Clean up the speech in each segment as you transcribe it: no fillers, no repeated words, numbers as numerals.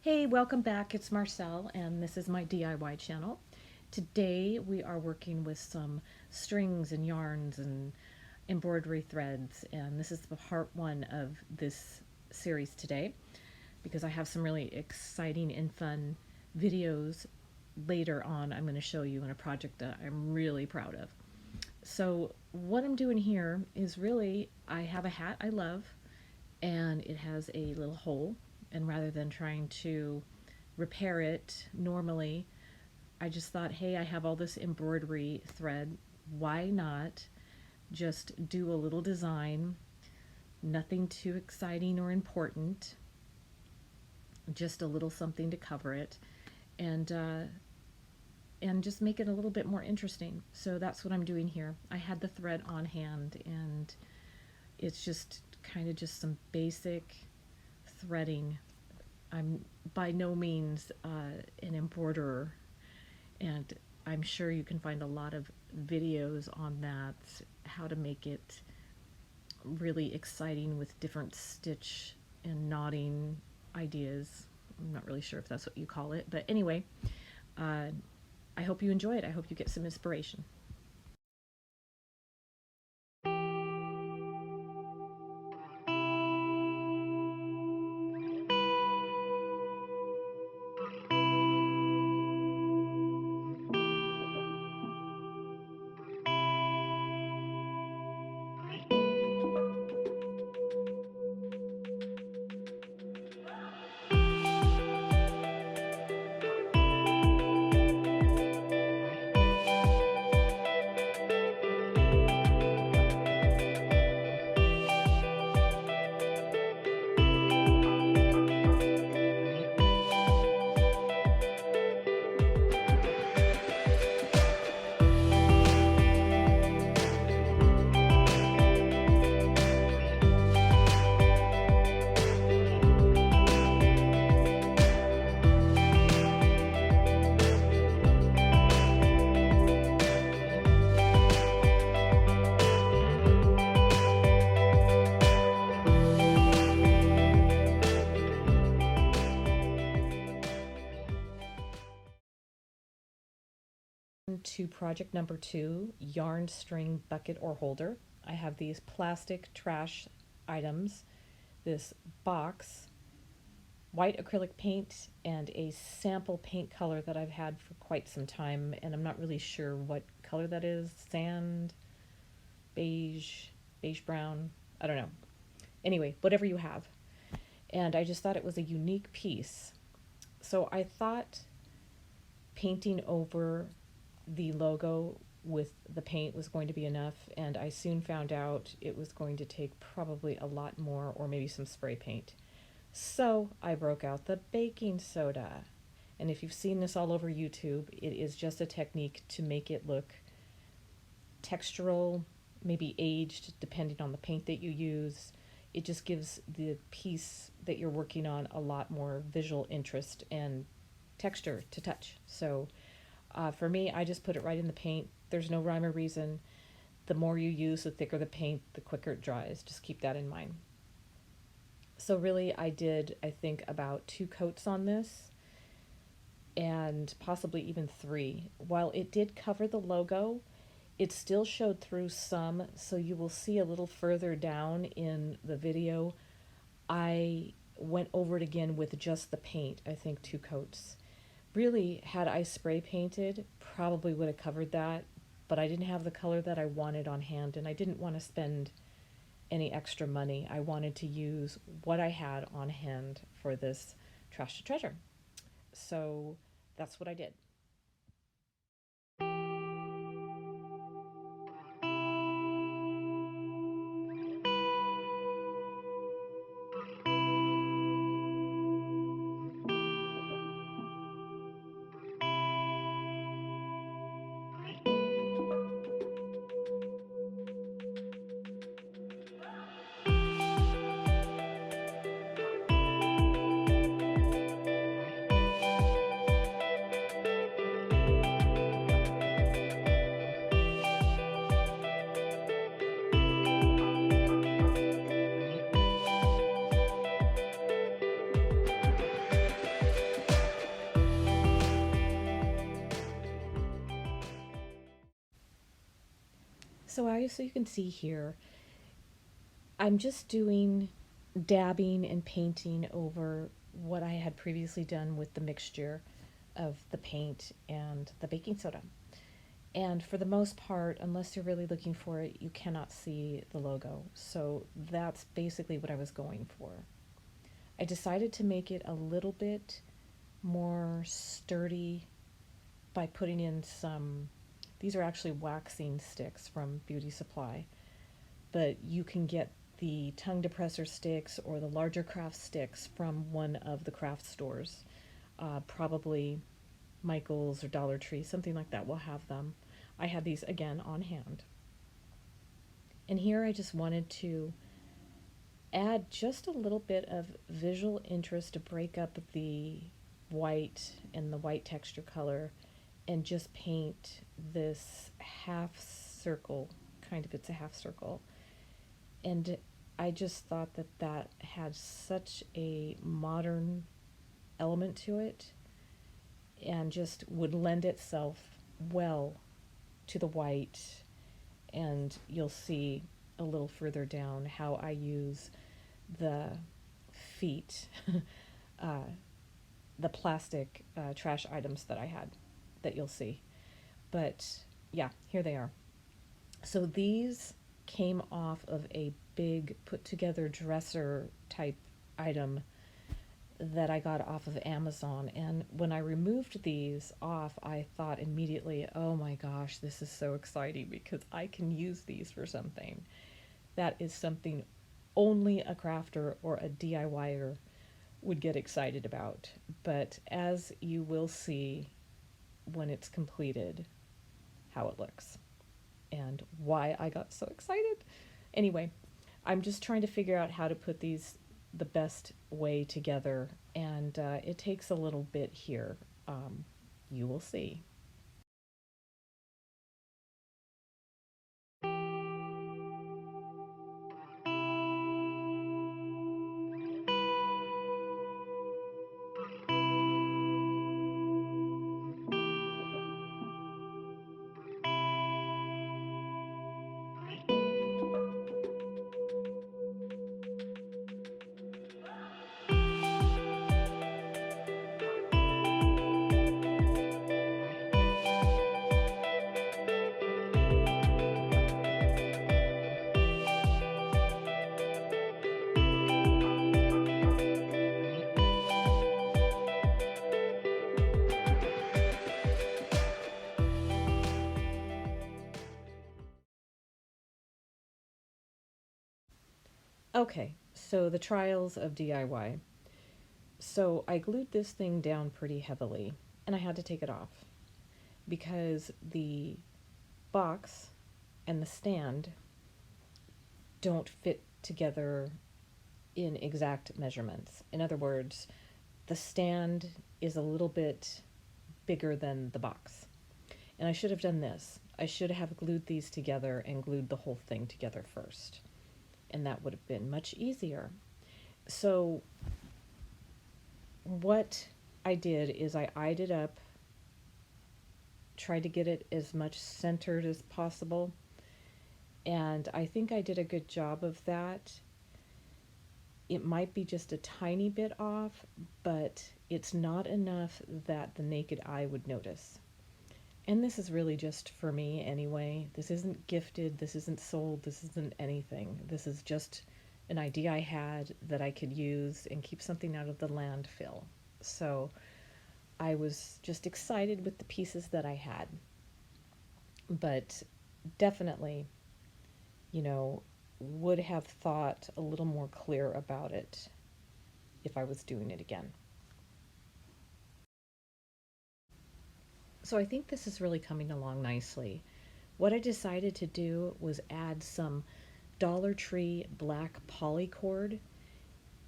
Hey, welcome back. It's Marcel, and this is my DIY channel. Today we are working with some strings and yarns and embroidery threads, and this is the part one of this series today because I have some really exciting and fun videos later on I'm going to show you in a project that I'm really proud of. So what I'm doing here is really, I have a hat I love, and it has a little hole, and rather than trying to repair it normally, I just thought, hey, I have all this embroidery thread, why not just do a little design, nothing too exciting or important, just a little something to cover it, and just make it a little bit more interesting. So that's what I'm doing here. I had the thread on hand, and it's just kind of just some basic threading. I'm by no means an embroiderer, and I'm sure you can find a lot of videos on that, how to make it really exciting with different stitch and knotting ideas. I'm not really sure if that's what you call it, but anyway, I hope you enjoy it. I hope you get some inspiration. To project number 2, yarn string bucket or holder. I have these plastic trash items, this box, white acrylic paint, and a sample paint color that I've had for quite some time, and I'm not really sure what color that is. Sand, beige brown, I don't know. Anyway, whatever you have. And I just thought it was a unique piece. So I thought painting over the logo with the paint was going to be enough, and I soon found out it was going to take probably a lot more, or maybe some spray paint. So I broke out the baking soda. And if you've seen this all over YouTube, it is just a technique to make it look textural, maybe aged, depending on the paint that you use. It just gives the piece that you're working on a lot more visual interest and texture to touch. So for me, I just put it right in the paint. There's no rhyme or reason. The more you use, the thicker the paint, the quicker it dries. Just keep that in mind. So really, I did, I think, about 2 coats on this, and possibly even 3. While it did cover the logo, it still showed through some, so you will see a little further down in the video, I went over it again with just the paint, I think 2 coats. Really, had I spray painted, probably would have covered that, but I didn't have the color that I wanted on hand, and I didn't want to spend any extra money. I wanted to use what I had on hand for this Trash to Treasure. So that's what I did. So you can see here, I'm just doing dabbing and painting over what I had previously done with the mixture of the paint and the baking soda. And for the most part, unless you're really looking for it, you cannot see the logo. So that's basically what I was going for. I decided to make it a little bit more sturdy by putting in some, these are actually waxing sticks from Beauty Supply, but you can get the tongue depressor sticks or the larger craft sticks from one of the craft stores. Probably Michael's or Dollar Tree, something like that will have them. I had these again on hand. And here I just wanted to add just a little bit of visual interest to break up the white and the white texture color and just paint this half circle, it's a half circle. And I just thought that that had such a modern element to it and just would lend itself well to the white. And you'll see a little further down how I use the feet, the plastic trash items that I had that you'll see. But yeah, here they are. So these came off of a big put together dresser type item that I got off of Amazon. And when I removed these off, I thought immediately, oh my gosh, this is so exciting because I can use these for something. That is something only a crafter or a DIYer would get excited about. But as you will see when it's completed, how it looks and why I got so excited. Anyway, I'm just trying to figure out how to put these the best way together, and it takes a little bit here. You will see. Okay, so the trials of DIY. So I glued this thing down pretty heavily, and I had to take it off because the box and the stand don't fit together in exact measurements. In other words, the stand is a little bit bigger than the box. And I should have done this. I should have glued these together and glued the whole thing together first. And that would have been much easier. So what I did is I eyed it up, tried to get it as much centered as possible, and I think I did a good job of that. It might be just a tiny bit off, but it's not enough that the naked eye would notice. And this is really just for me anyway. This isn't gifted, this isn't sold, this isn't anything. This is just an idea I had that I could use and keep something out of the landfill. So I was just excited with the pieces that I had. But definitely, would have thought a little more clear about it if I was doing it again. So I think this is really coming along nicely. What I decided to do was add some Dollar Tree black polycord.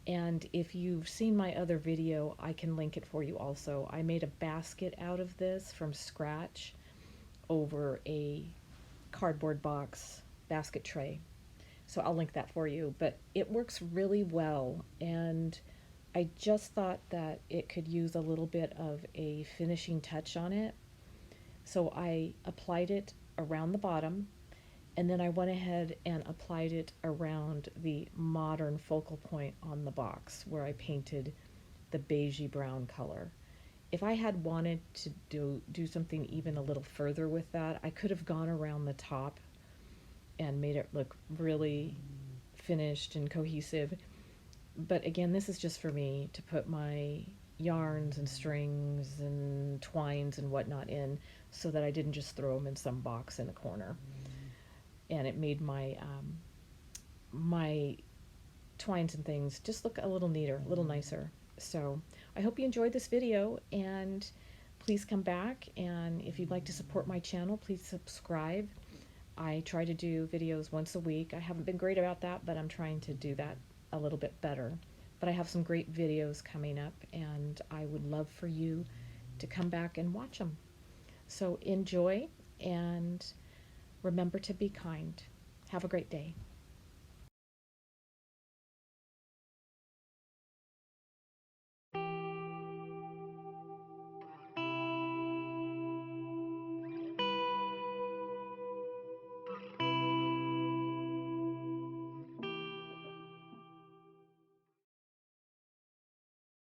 And if you've seen my other video, I can link it for you also. I made a basket out of this from scratch over a cardboard box basket tray. So I'll link that for you, but it works really well. And I just thought that it could use a little bit of a finishing touch on it. So I applied it around the bottom, And then I went ahead and applied it around the modern focal point on the box where I painted the beigey brown color. If I had wanted to do something even a little further with that, I could have gone around the top and made it look really finished and cohesive. But again, this is just for me to put my yarns and strings and twines and whatnot in, so that I didn't just throw them in some box in a corner. And it made my twines and things just look a little neater, a little nicer. So I hope you enjoyed this video, and please come back, and if you'd like to support my channel, please subscribe. I try to do videos once a week. I haven't been great about that, but I'm trying to do that a little bit better. But I have some great videos coming up, and I would love for you to come back and watch them. So enjoy, and remember to be kind. Have a great day.